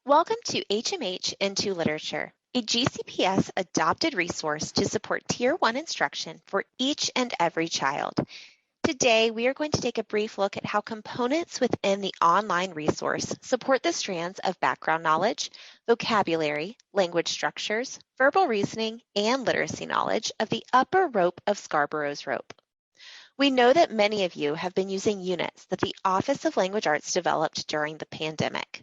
Welcome to HMH Into Literature, a GCPS adopted resource to support Tier 1 instruction for each and every child. Today, we are going to take a brief look at how components within the online resource support the strands of background knowledge, vocabulary, language structures, verbal reasoning, and literacy knowledge of the upper rope of Scarborough's rope. We know that many of you have been using units that the Office of Language Arts developed during the pandemic.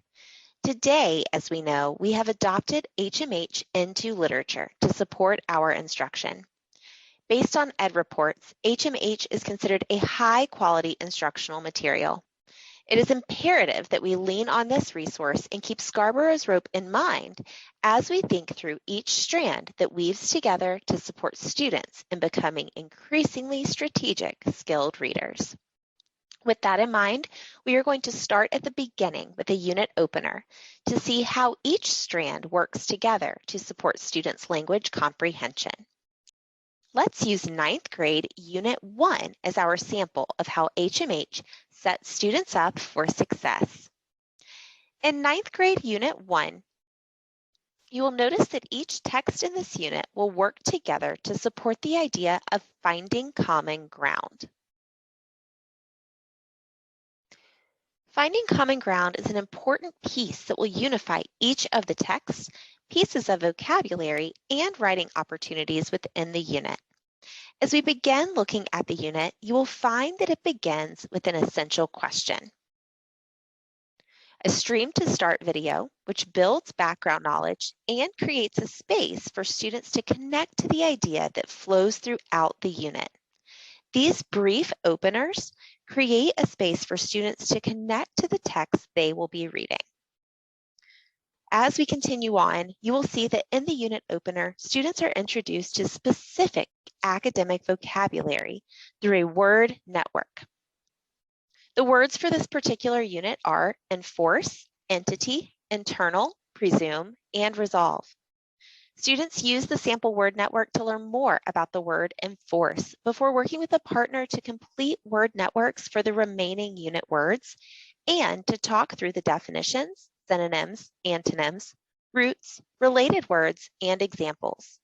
Today, as we know, we have adopted HMH Into Literature to support our instruction. Based on Ed reports, HMH is considered a high-quality instructional material. It is imperative that we lean on this resource and keep Scarborough's rope in mind as we think through each strand that weaves together to support students in becoming increasingly strategic, skilled readers. With that in mind, we are going to start at the beginning with a unit opener to see how each strand works together to support students' language comprehension. Let's use 9th grade Unit 1 as our sample of how HMH sets students up for success. In 9th grade Unit 1, you will notice that each text in this unit will work together to support the idea of finding common ground. Finding common ground is an important piece that will unify each of the texts, pieces of vocabulary, and writing opportunities within the unit. As we begin looking at the unit, you will find that it begins with an essential question. A stream to start video, which builds background knowledge and creates a space for students to connect to the idea that flows throughout the unit. These brief openers create a space for students to connect to the text they will be reading. As we continue on, you will see that in the unit opener, students are introduced to specific academic vocabulary through a word network. The words for this particular unit are enforce, entity, internal, presume, and resolve. Students use the sample word network to learn more about the word enforce before working with a partner to complete word networks for the remaining unit words and to talk through the definitions, synonyms, antonyms, roots, related words, and examples.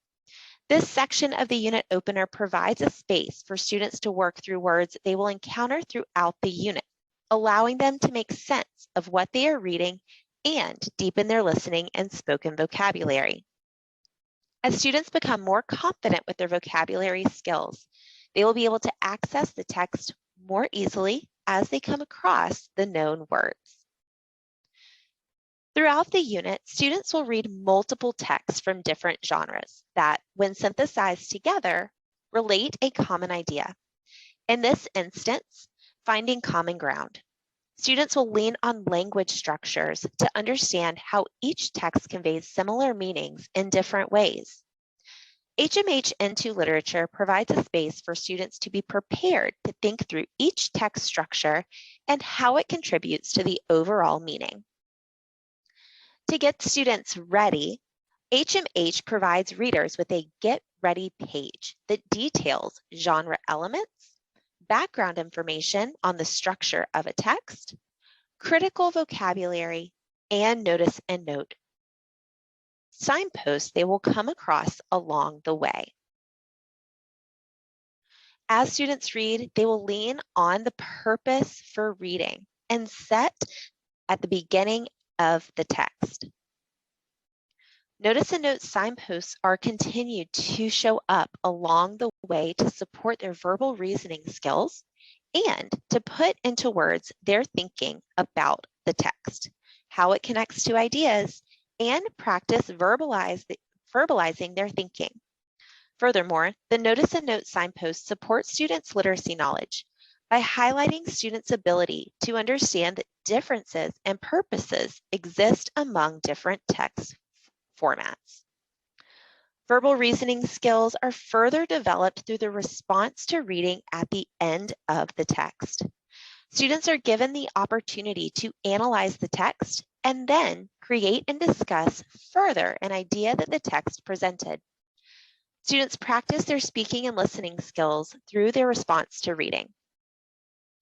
This section of the unit opener provides a space for students to work through words they will encounter throughout the unit, allowing them to make sense of what they are reading and deepen their listening and spoken vocabulary. As students become more confident with their vocabulary skills, they will be able to access the text more easily as they come across the known words. Throughout the unit, students will read multiple texts from different genres that, when synthesized together, relate a common idea. In this instance, finding common ground. Students will lean on language structures to understand how each text conveys similar meanings in different ways. HMH Into Literature provides a space for students to be prepared to think through each text structure and how it contributes to the overall meaning. To get students ready, HMH provides readers with a Get Ready page that details genre elements, background information on the structure of a text, critical vocabulary, and notice and note signposts they will come across along the way. As students read, they will lean on the purpose for reading and set at the beginning of the text. Notice and note signposts are continued to show up along the way to support their verbal reasoning skills and to put into words their thinking about the text, how it connects to ideas, and practice verbalizing their thinking. Furthermore, the notice and note signposts support students' literacy knowledge by highlighting students' ability to understand that differences and purposes exist among different text formats. Verbal reasoning skills are further developed through the response to reading at the end of the text. Students are given the opportunity to analyze the text and then create and discuss further an idea that the text presented. Students practice their speaking and listening skills through their response to reading.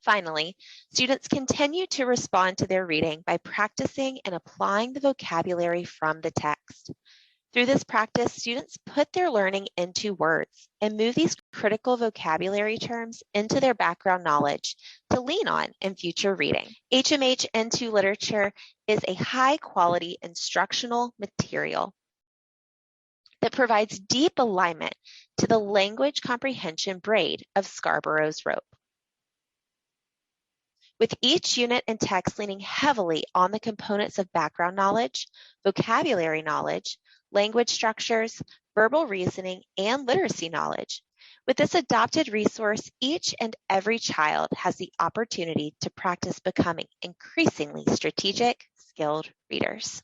Finally, students continue to respond to their reading by practicing and applying the vocabulary from the text. Through this practice, students put their learning into words and move these critical vocabulary terms into their background knowledge to lean on in future reading. HMH Into Literature is a high-quality instructional material that provides deep alignment to the language comprehension braid of Scarborough's rope. With each unit and text leaning heavily on the components of background knowledge, vocabulary knowledge, language structures, verbal reasoning, and literacy knowledge. With this adopted resource, each and every child has the opportunity to practice becoming increasingly strategic, skilled readers.